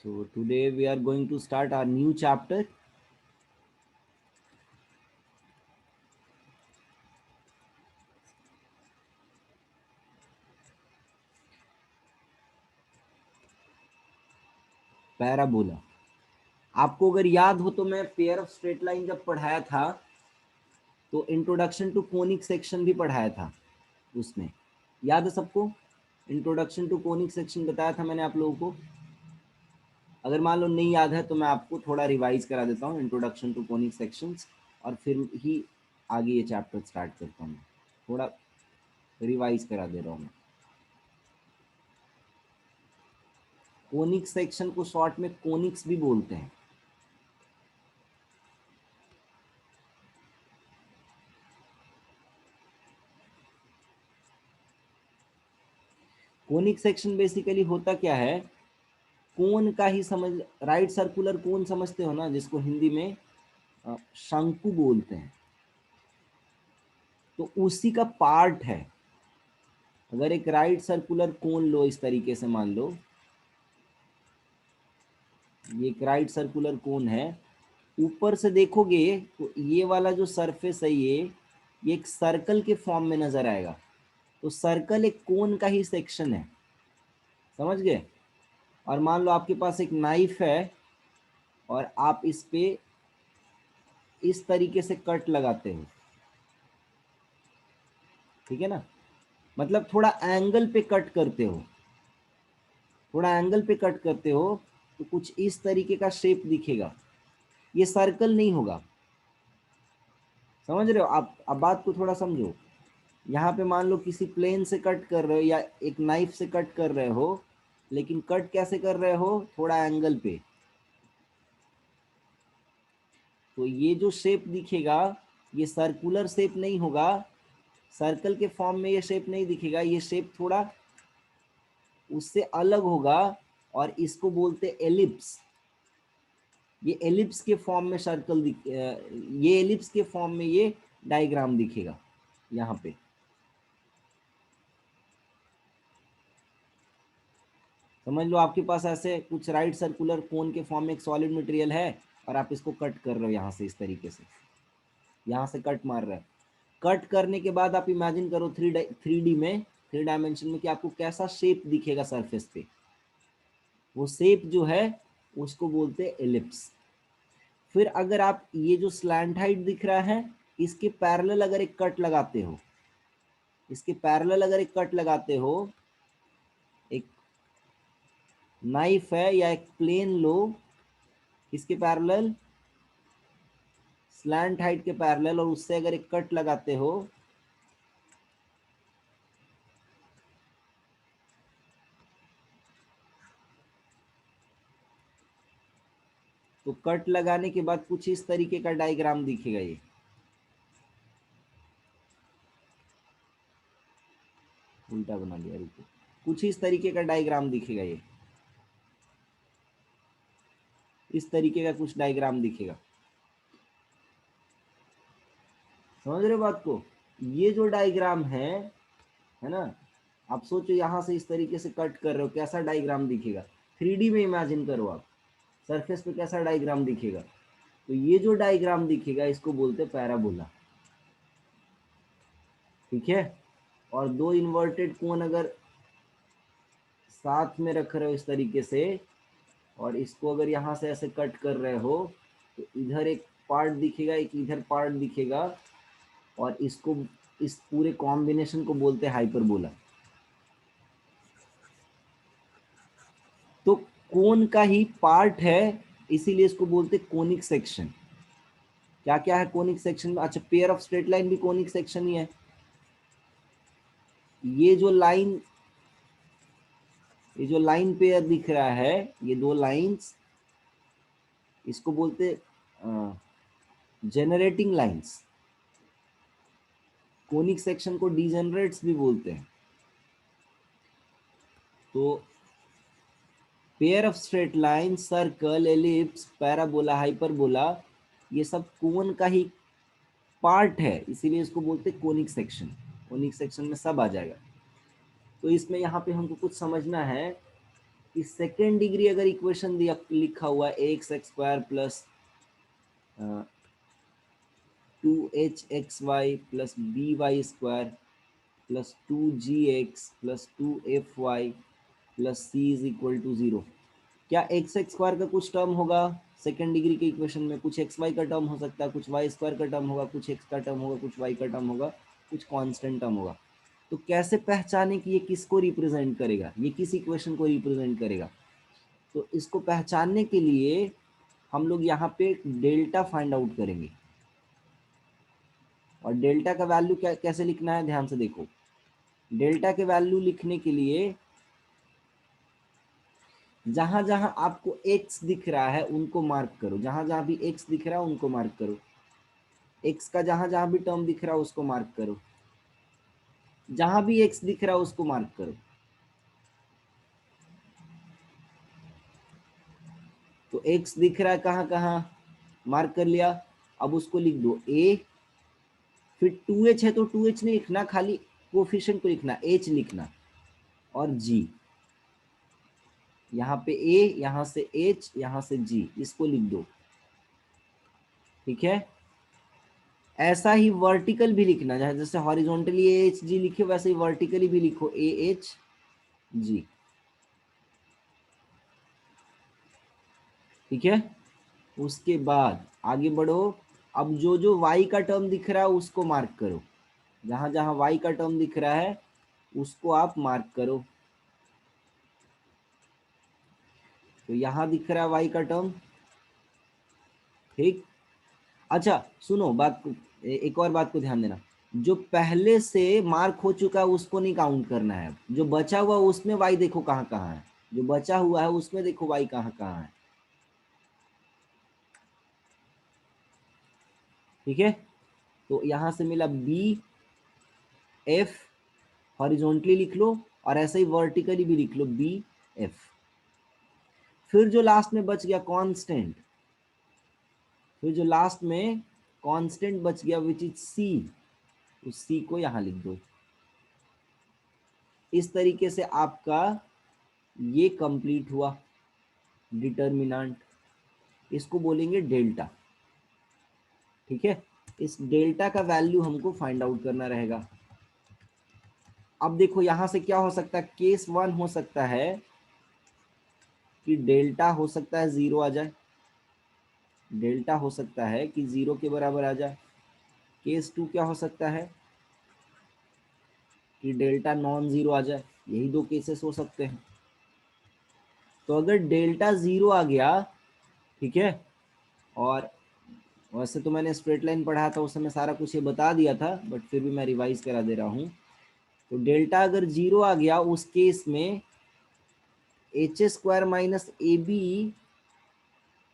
So today we are going to start our new chapter. Parabola. आपको अगर याद हो तो मैं पेयर ऑफ स्ट्रेट लाइन जब पढ़ाया था तो इंट्रोडक्शन टू कोनिक सेक्शन भी पढ़ाया था। उसमें याद है सबको? इंट्रोडक्शन टू कोनिक सेक्शन बताया था मैंने आप लोगों को। अगर मान लो नहीं याद है तो मैं आपको थोड़ा रिवाइज करा देता हूँ इंट्रोडक्शन टू कोनिक सेक्शंस, और फिर ही आगे ये चैप्टर स्टार्ट करता हूँ। थोड़ा रिवाइज करा दे रहा हूँ मैं। कोनिक सेक्शन को शॉर्ट में कोनिक्स भी बोलते हैं। कोनिक सेक्शन बेसिकली होता क्या है? कोन का ही समझ, राइट सर्कुलर कोन समझते हो ना, जिसको हिंदी में शंकु बोलते हैं, तो उसी का पार्ट है। अगर एक राइट सर्कुलर कोन लो, इस तरीके से मान लो ये एक राइट सर्कुलर कोन है, ऊपर से देखोगे तो ये वाला जो सरफेस है ये एक सर्कल के फॉर्म में नजर आएगा। तो सर्कल एक कोन का ही सेक्शन है, समझ गए? और मान लो आपके पास एक नाइफ है और आप इस पे इस तरीके से कट लगाते हो, ठीक है ना? मतलब थोड़ा एंगल पे कट करते हो, थोड़ा एंगल पे कट करते हो तो कुछ इस तरीके का शेप दिखेगा। ये सर्कल नहीं होगा, समझ रहे हो आप? अब बात को थोड़ा समझो। यहाँ पे मान लो किसी प्लेन से कट कर रहे हो या एक नाइफ से कट कर रहे हो, लेकिन कट कैसे कर रहे हो? थोड़ा एंगल पे। तो ये जो शेप दिखेगा ये सर्कुलर शेप नहीं होगा, सर्कल के फॉर्म में ये शेप नहीं दिखेगा, ये शेप थोड़ा उससे अलग होगा, और इसको बोलते एलिप्स। ये एलिप्स के फॉर्म में ये एलिप्स के फॉर्म में ये डायग्राम दिखेगा यहाँ पे। समझ लो आपके पास ऐसे कुछ राइट सर्कुलर कोन के फॉर्म में एक सॉलिड मटेरियल है और आप इसको कट कर रहे हो यहाँ से, इस तरीके से यहाँ से कट मार रहे हो। कट करने के बाद आप इमेजिन करो थ्री डायमेंशन में कि आपको कैसा शेप दिखेगा सरफेस पे। वो शेप जो है उसको बोलते हैं एलिप्स। फिर अगर आप ये जो स्लैंट हाइट दिख रहा है, इसके पैरेलल अगर एक कट लगाते हो, इसके पैरेलल अगर एक कट लगाते हो, एक नाइफ है या एक प्लेन लो, इसके पैरेलल स्लैंट हाइट के पैरेलल, और उससे अगर एक कट लगाते हो तो कट लगाने के बाद कुछ इस तरीके का डायग्राम दिखेगा। ये उल्टा बना दिया, रुको। कुछ इस तरीके का डायग्राम दिखेगा, ये इस तरीके का कुछ डायग्राम दिखेगा। समझ रहे हो बात को? ये जो डायग्राम है ना, आप सोचो यहाँ से इस तरीके से कट कर रहे हो, कैसा डायग्राम दिखेगा? 3D में इमेजिन करो आप, सरफेस पे कैसा डायग्राम दिखेगा। तो ये जो डायग्राम दिखेगा इसको बोलते हैं पैराबोला, ठीक है? और दो इन्वर्टेड कोन अगर साथ में रख रहे हो इस तरीके से, और इसको अगर यहाँ से ऐसे कट कर रहे हो, तो इधर एक पार्ट दिखेगा, एक इधर पार्ट दिखेगा, और इसको, इस पूरे कॉम्बिनेशन को बोलते हैं हाइपरबोला। तो कोन का ही पार्ट है, इसीलिए इसको बोलते हैं कोनिक सेक्शन। क्या क्या है कोनिक सेक्शन में? अच्छा, पेयर ऑफ स्ट्रेट लाइन भी कोनिक सेक्शन ही है। ये जो लाइन, ये जो लाइन पेयर दिख रहा है, ये दो लाइंस, इसको बोलते जेनरेटिंग लाइंस। कोनिक सेक्शन को डिजेनरेट्स भी बोलते हैं। तो pair of straight line, circle, ellipse, parabola, hyperbola, ये सब कोन का ही पार्ट है, इसीलिए इसको बोलते हैं कोनिक सेक्शन। कोनिक सेक्शन में सब आ जाएगा। तो इसमें यहाँ पे हमको कुछ समझना है कि सेकेंड डिग्री अगर इक्वेशन दिया लिखा हुआ है x x square plus 2hxy plus by square plus 2gx plus 2fy plus c is equal to 0, क्या एक्स एक्स स्क्वायर का कुछ टर्म होगा सेकेंड डिग्री के इक्वेशन में? कुछ एक्स वाई का टर्म हो सकता है, कुछ वाई स्क्वायर का टर्म होगा, कुछ एक्स का टर्म होगा, कुछ वाई का टर्म होगा, कुछ कांस्टेंट टर्म होगा। तो कैसे पहचाने कि ये किसको रिप्रेजेंट करेगा, ये किस इक्वेशन को रिप्रेजेंट करेगा? तो इसको पहचानने के लिए हम लोग यहाँ पे डेल्टा फाइंड आउट करेंगे। और डेल्टा का वैल्यू क्या कैसे लिखना है, ध्यान से देखो। डेल्टा के वैल्यू लिखने के लिए जहां जहां आपको x दिख रहा है उनको मार्क करो, जहां जहां भी x दिख रहा है उनको मार्क करो। x का जहां जहां भी टर्म दिख रहा है उसको मार्क करो, जहां भी x दिख रहा है उसको मार्क करो। तो x दिख रहा है कहां कहां, मार्क कर लिया। अब उसको लिख दो a, फिर 2h है तो 2h नहीं लिखना, खाली कोफिशिएंट को लिखना, h लिखना, और g। यहाँ पे a, यहाँ से h, यहाँ से g, इसको लिख दो। ठीक है, ऐसा ही वर्टिकल भी लिखना, जैसे हॉरिजॉन्टली ए एच जी लिखे वैसे ही वर्टिकली भी लिखो ए एच जी। ठीक है, उसके बाद आगे बढ़ो। अब जो जो y का टर्म दिख रहा है उसको मार्क करो, जहां जहां y का टर्म दिख रहा है उसको आप मार्क करो। तो यहां दिख रहा है y का टर्म। ठीक, अच्छा सुनो बात को, एक और बात को ध्यान देना। जो पहले से मार्क हो चुका है उसको नहीं काउंट करना है, जो बचा हुआ उसमें y देखो कहाँ कहाँ है, जो बचा हुआ है उसमें देखो y कहाँ कहाँ है। ठीक है, तो यहां से मिला बी एफ, हॉरिजॉन्टली लिख लो, और ऐसे ही वर्टिकली भी लिख लो बी एफ। फिर जो लास्ट में बच गया कांस्टेंट, फिर जो लास्ट में कांस्टेंट बच गया विच इज सी, उस सी को यहां लिख दो। इस तरीके से आपका ये कंप्लीट हुआ डिटर्मिनेंट, इसको बोलेंगे डेल्टा। ठीक है, इस डेल्टा का वैल्यू हमको फाइंड आउट करना रहेगा। अब देखो यहां से क्या हो सकता है, केस 1 हो सकता है कि डेल्टा हो सकता है 0 आ जाए, डेल्टा हो सकता है कि 0 के बराबर आ जाए। केस 2 क्या हो सकता है कि डेल्टा नॉन जीरो आ जाए, यही दो केसेस हो सकते हैं। तो अगर डेल्टा 0 आ गया, ठीक है, और वैसे तो मैंने स्ट्रेट लाइन पढ़ा था उस समय सारा कुछ ये बता दिया था, बट फिर भी मैं रिवाइज करा दे रहा हूँ। तो डेल्टा अगर 0 आ गया उस केस में h square minus a b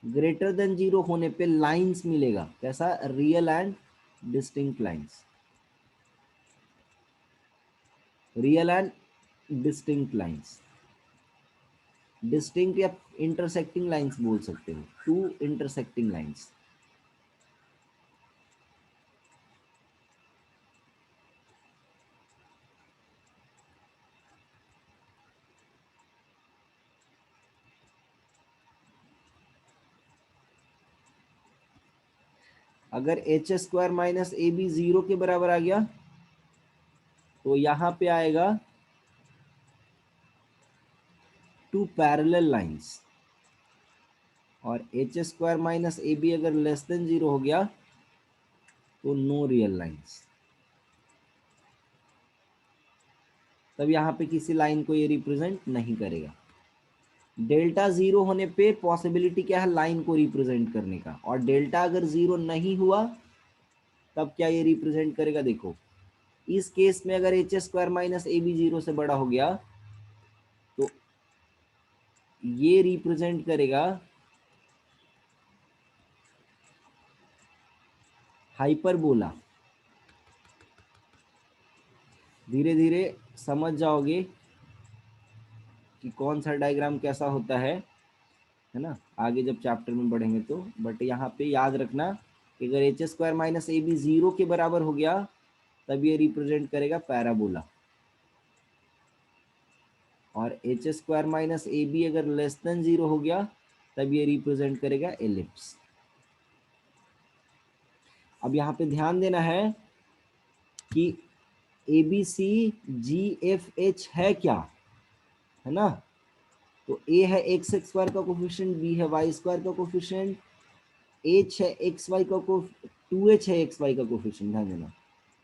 greater than 0 होने पे लाइंस मिलेगा, कैसा, real and distinct lines, real and distinct lines, distinct या इंटरसेक्टिंग लाइंस बोल सकते हो, टू इंटरसेक्टिंग लाइंस। अगर h square minus a b 0 के बराबर आ गया तो यहां पे आएगा टू पैरेलल लाइंस, और h square minus a b अगर लेस देन 0 हो गया तो नो रियल लाइंस। तब यहाँ पे किसी लाइन को ये रिप्रेजेंट नहीं करेगा। डेल्टा 0 होने पे पॉसिबिलिटी क्या है, लाइन को रिप्रेजेंट करने का, और डेल्टा अगर 0 नहीं हुआ तब क्या ये रिप्रेजेंट करेगा, देखो इस केस में अगर h square minus a b 0 से बड़ा हो गया तो ये रिप्रेजेंट करेगा हाइपरबोला। धीरे धीरे समझ जाओगे कि कौन सा डायग्राम कैसा होता है ना, आगे जब चैप्टर में बढ़ेंगे तो। बट यहाँ पे याद रखना कि अगर h square minus a b 0 के बराबर हो गया तब ये रिप्रेजेंट करेगा पैराबोला। और h square minus a b अगर लेस देन 0 हो गया तब ये रिप्रेजेंट करेगा एलिप्स। अब यहाँ पे ध्यान देना है कि a b c g f h है क्या, है ना। तो ए है एक्स स्क्वायर का कोफिशिएंट, बी है वाई स्क्वायर का कोफिशिएंट, एच है एक्स वाई का को 2h है एक्स वाई का कोफिशिएंट, ध्यान देना।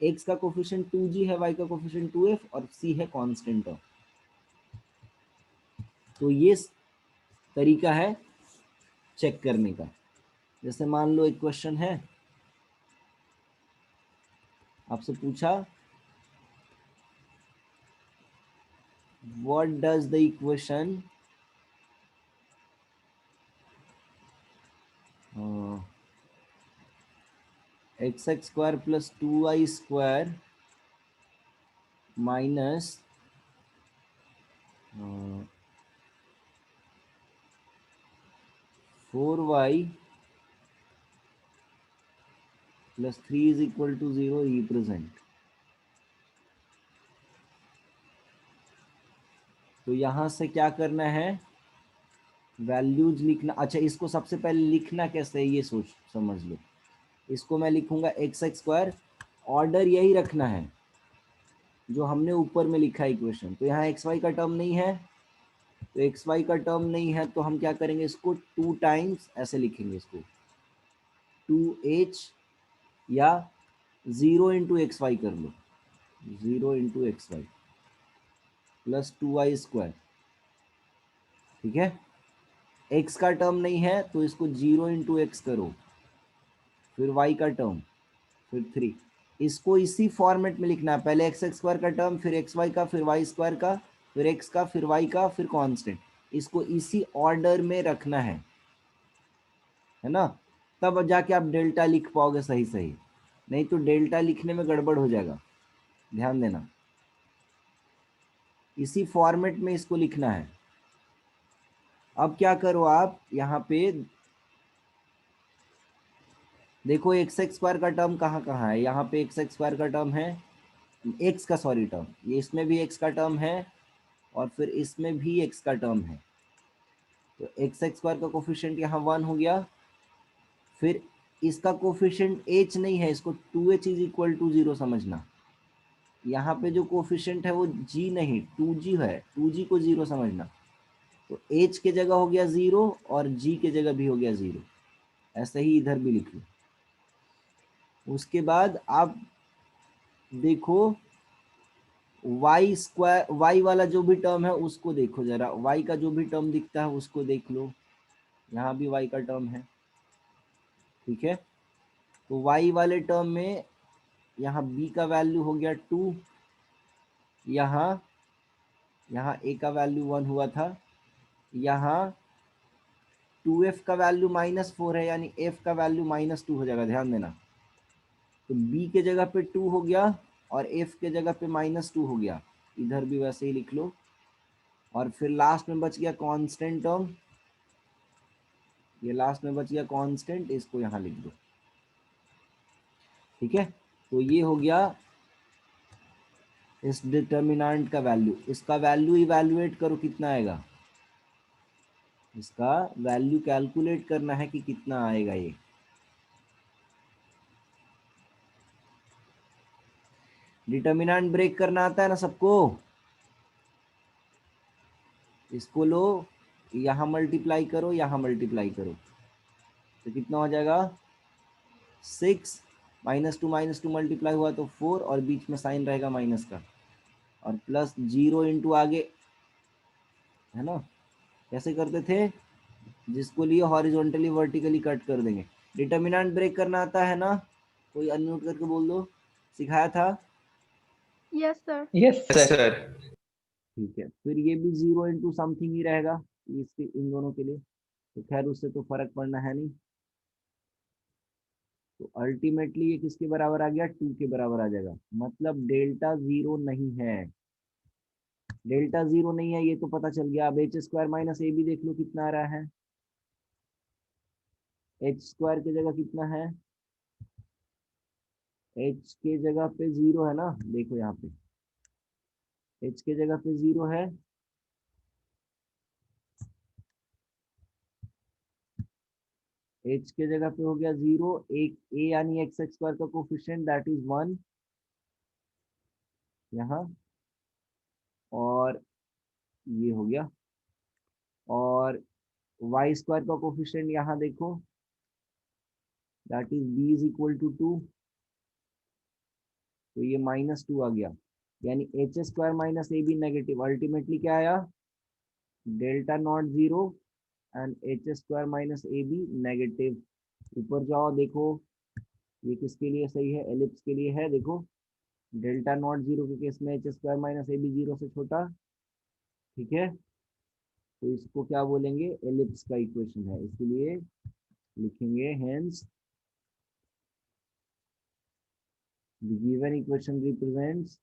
एक्स का कोफिशिएंट 2g है, वाई का कोफिशिएंट 2f और सी है कांस्टेंट टर्म। तो ये तरीका है चेक करने का। जैसे मान लो एक क्वेश्चन है, आपसे पूछा what does the equation x x square plus 2y square minus 4y plus 3 is equal to 0 represent. तो यहां से क्या करना है, वैल्यूज लिखना। अच्छा, इसको सबसे पहले लिखना कैसे है ये सोच समझ लो। इसको मैं लिखूंगा एक्स एक्स स्क्वायर, ऑर्डर यही रखना है जो हमने ऊपर में लिखा है इक्वेशन। तो यहाँ एक्स वाई का टर्म नहीं है, तो एक्स वाई का टर्म नहीं है तो हम क्या करेंगे, इसको 2 टाइम्स ऐसे लिखेंगे, इसको 2h या 0 इंटू एक्स वाई कर लो, 0 into x y plus 2y square. ठीक है, x का टर्म नहीं है तो इसको 0 इंटू एक्स करो, फिर y का टर्म, फिर 3। इसको इसी फॉर्मेट में लिखना है, पहले एक्स एक्स स्क्वायर का टर्म, फिर एक्स वाई का, फिर वाई स्क्वायर का, फिर एक्स का, फिर वाई का, फिर कांस्टेंट। इसको इसी ऑर्डर में रखना है ना। तब जाके आप डेल्टा लिख पाओगे सही सही, नहीं तो डेल्टा लिखने में गड़बड़ हो जाएगा। ध्यान देना, इसी फॉर्मेट में इसको लिखना है। अब क्या करो आप यहाँ पे देखो, एक्स एक्स स्क्वायर का टर्म कहाँ कहाँ है, यहाँ पे एक्स एक्स स्क्वायर का टर्म है, एक्स का सॉरी टर्म, ये इसमें भी एक्स का टर्म है और फिर इसमें भी एक्स का टर्म है। तो एक्स एक्स स्क्वायर का कोफिशिएंट यहाँ 1 हो गया, फिर इसका कोफिशिएंट h नहीं है, इसको 2h इज इक्वल टू 0 समझना। यहाँ पे जो कोफिशिएंट है वो g नहीं 2g है, 2g को 0 समझना। तो h के जगह हो गया 0 और g के जगह भी हो गया 0। ऐसे ही इधर भी लिख लो। उसके बाद आप देखो वाई स्क्वायर, वाई वाला जो भी टर्म है उसको देखो जरा, वाई का जो भी टर्म दिखता है उसको देख लो, यहाँ भी वाई का टर्म है। ठीक है, तो वाई वाले टर्म में यहाँ b का वैल्यू हो गया 2, यहाँ यहाँ a का वैल्यू 1 हुआ था, यहाँ 2f का वैल्यू -4 है, यानी f का वैल्यू -2 हो जाएगा, ध्यान देना। तो b के जगह पे 2 हो गया और f के जगह पे -2 हो गया, इधर भी वैसे ही लिख लो। और फिर लास्ट में बच गया कांस्टेंट टर्म, ये लास्ट में बच गया कांस्टेंट, इसको यहाँ लिख दो। ठीक है, तो ये हो गया इस डिटर्मिनेंट का वैल्यू। इसका वैल्यू इवैल्यूएट करो कितना आएगा, इसका वैल्यू कैलकुलेट करना है कि कितना आएगा ये। डिटर्मिनेंट ब्रेक करना आता है ना सबको, इसको लो, यहाँ मल्टीप्लाई करो, यहाँ मल्टीप्लाई करो, तो कितना हो जाएगा 6, -2 मल्टीप्लाई हुआ तो 4 और बीच में साइन रहेगा माइनस का, और प्लस 0 इंटू आगे, है ना। कैसे करते थे, जिसको लिए हॉरिजॉन्टली वर्टिकली कट कर देंगे। डिटर्मिनेंट ब्रेक करना आता है ना, कोई अनम्यूट करके बोल दो, सिखाया था। Yes sir. Yes sir. ठीक है, फिर ये भी 0 इंटू समथिंग ही रहेगा इसके, इन दोनों के लिए, तो खैर उससे तो फर्क पड़ना है नहीं। तो अल्टीमेटली ये किसके बराबर आ गया, 2 के बराबर आ जाएगा, मतलब डेल्टा 0 नहीं है। डेल्टा 0 नहीं है ये तो पता चल गया। अब एच स्क्वायर माइनस ए भी देख लो कितना आ रहा है, एच स्क्वायर की जगह कितना है, एच के जगह पे 0 है ना, देखो यहाँ पे एच के जगह पे 0 है h के जगह पे हो गया 0, एक a यानी एक्स स्क्वायर का कोफिशिएंट दैट इज 1 यहाँ, और ये हो गया, और वाई स्क्वायर का कोफिशिएंट यहाँ देखो that is b is equal to 2, तो ये -2 आ गया, यानी h square minus a b negative, ultimately क्या आया, delta not 0 and h square minus a b negative. ऊपर जाओ देखो ये किसके लिए सही है, एलिप्स के लिए है, देखो डेल्टा नॉट 0 के केस में h square minus a b 0 से छोटा, ठीक है, तो इसको क्या बोलेंगे, एलिप्स का इक्वेशन है, इसलिए लिखेंगे hence the given equation represents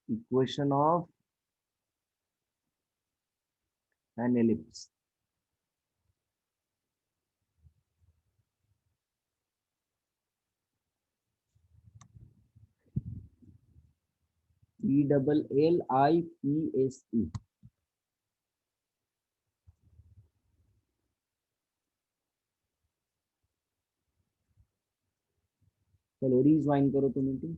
equation of an ellipse। ELLIPSE। चलो रीज्वाइन करो तुम इनको।